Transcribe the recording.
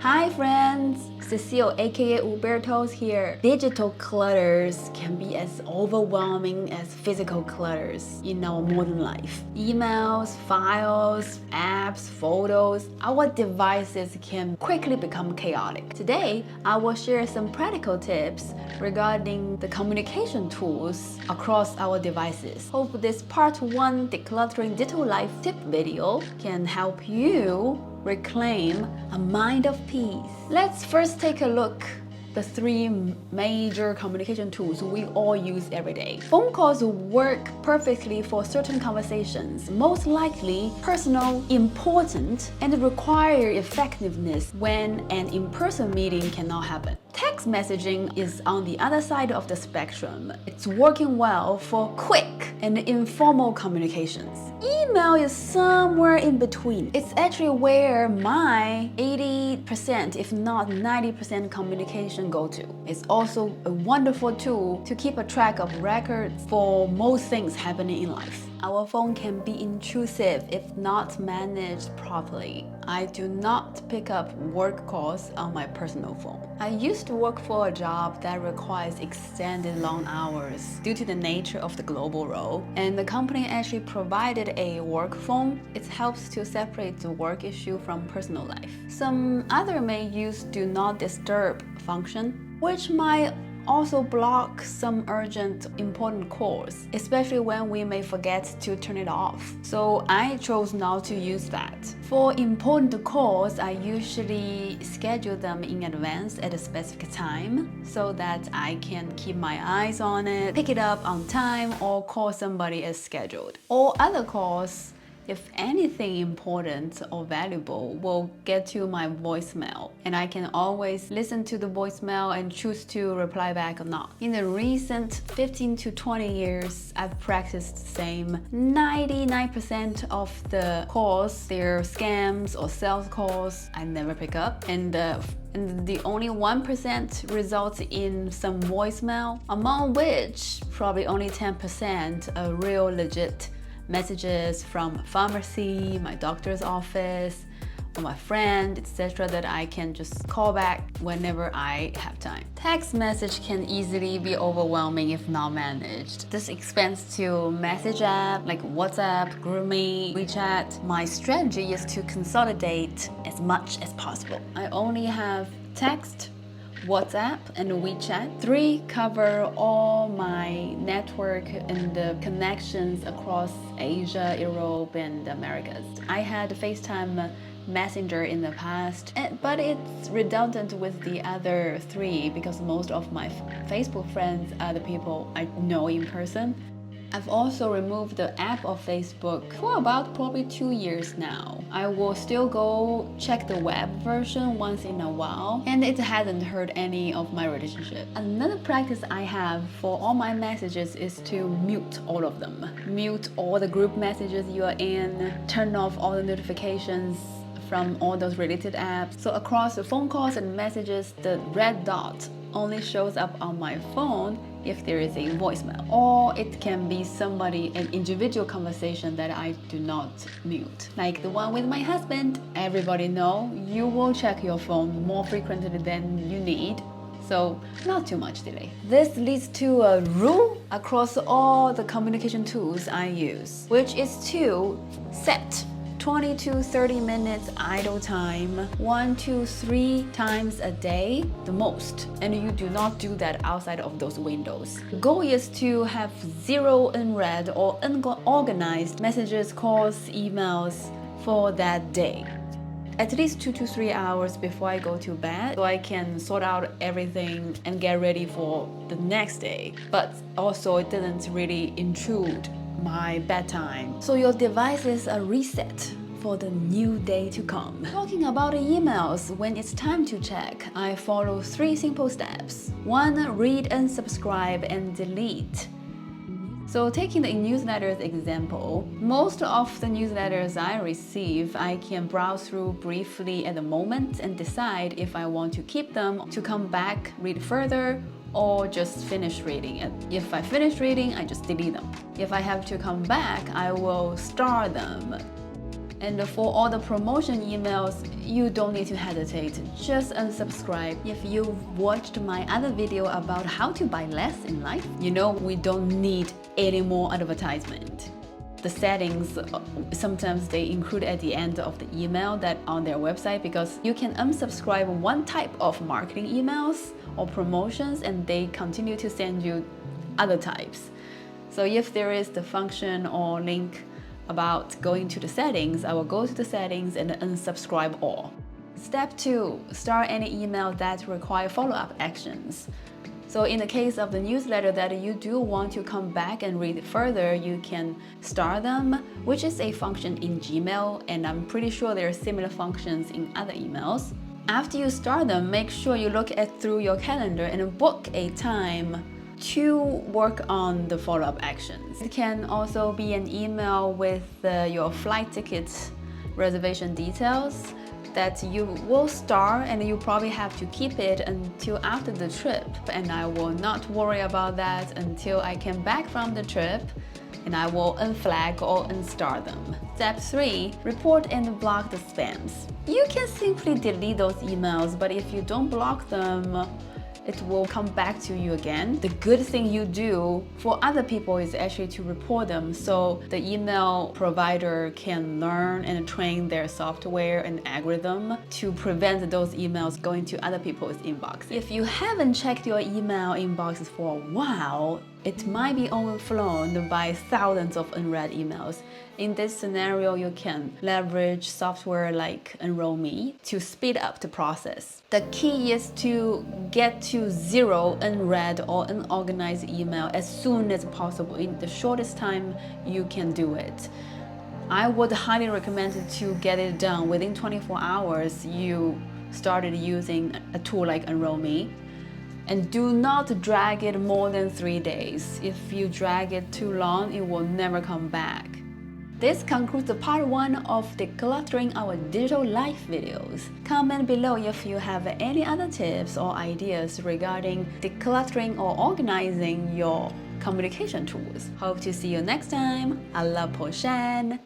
Hi friends, Cecile aka Ubertos here. Digital clutters can be as overwhelming as physical clutters in our modern life. Emails, files, apps, photos, our devices can quickly become chaotic. Today, I will share some practical tips regarding the communication tools across our devices. Hope this part 1 decluttering digital life tip video can help you reclaim a mind of peace. Let's first take a look the 3 major communication tools we all use every day. Phone calls work perfectly for certain conversations, most likely personal, important, and require effectiveness when an in-person meeting cannot happen. Text messaging is on the other side of the spectrum. It's working well for quick and informal communications. Email is somewhere in between. It's actually where my 80%, if not 90% communication go to. It's also a wonderful tool to keep a track of records for most things happening in life. Our phone can be intrusive if not managed properly. I do not pick up work calls on my personal phone. I used to work for a job that requires extended long hours due to the nature of the global role, and the company actually provided a work phone. It helps to separate the work issue from personal life. Some other may use do not disturb function, which might also block some urgent important calls, especially when we may forget to turn it off. So I chose not to use that. For important calls, I usually schedule them in advance at a specific time so that I can keep my eyes on it, pick it up on time, or call somebody as scheduled. All other calls, if anything important or valuable, will get to my voicemail, and I can always listen to the voicemail and choose to reply back or not. In the recent 15 to 20 years, I've practiced the same. 99% of the calls, they're scams or sales calls, I never pick up, and the only 1% results in some voicemail, among which probably only 10% are real legit messages from pharmacy, my doctor's office, or my friend, etc. that I can just call back whenever I have time. Text message can easily be overwhelming if not managed. This expands to message app like WhatsApp, GroupMe, WeChat. My strategy is to consolidate as much as possible. I only have text, WhatsApp, and WeChat. 3 cover all my network and the connections across Asia, Europe, and Americas. I had FaceTime Messenger in the past, but it's redundant with the other 3 because most of my Facebook friends are the people I know in person. I've also removed the app of Facebook for about probably 2 years now. I will still go check the web version once in a while, and it hasn't hurt any of my relationship. Another practice I have for all my messages is to mute all of them. Mute all the group messages you are in, turn off all the notifications from all those related apps. So across the phone calls and messages, the red dot only shows up on my phone if there is a voicemail, or it can be an individual conversation that I do not mute, like the one with my husband. Everybody know you will check your phone more frequently than you need, so not too much delay. This leads to a rule across all the communication tools I use, which is to set 20 to 30 minutes idle time 1 to 3 times a day, the most, and you do not do that outside of those windows. The goal is to have 0 unread or unorganized messages, calls, emails for that day. At least 2 to 3 hours before I go to bed, so I can sort out everything and get ready for the next day. But also it didn't really intrude my bedtime, so your devices are reset for the new day to come. Talking about emails, when it's time to check, I follow 3 simple steps. 1. Read, unsubscribe, and delete. So taking the newsletters example, most of the newsletters I receive, I can browse through briefly at the moment and decide if I want to keep them, to come back, read further, or just finish reading it. If I finish reading, I just delete them. If I have to come back, I will star them. And for all the promotion emails, you don't need to hesitate. Just unsubscribe. If you've watched my other video about how to buy less in life, you know we don't need any more advertisement. The settings, sometimes they include at the end of the email that on their website, because you can unsubscribe one type of marketing emails or promotions and they continue to send you other types. So if there is the function or link about going to the settings, I will go to the settings and unsubscribe all. Step 2, start any email that require follow-up actions. So in the case of the newsletter that you do want to come back and read further, you can start them, which is a function in Gmail, and I'm pretty sure there are similar functions in other emails. After you start them, make sure you look through your calendar and book a time to work on the follow-up actions. It can also be an email with your flight ticket reservation details that you will start, and you probably have to keep it until after the trip. And I will not worry about that until I came back from the trip, and I will unflag or unstart them. Step 3, report and block the spams. You can simply delete those emails, but if you don't block them, it will come back to you again. The good thing you do for other people is actually to report them, so the email provider can learn and train their software and algorithm to prevent those emails going to other people's inbox. If you haven't checked your email inboxes for a while, it might be overflown by thousands of unread emails. In this scenario, you can leverage software like Enroll.me to speed up the process. The key is to get to 0 unread or unorganized email as soon as possible in the shortest time you can do it. I would highly recommend to get it done within 24 hours you started using a tool like Enroll.me. And do not drag it more than 3 days. If you drag it too long, it will never come back. This concludes the part 1 of decluttering our digital life videos. Comment below if you have any other tips or ideas regarding decluttering or organizing your communication tools. Hope to see you next time. I love Po Shan.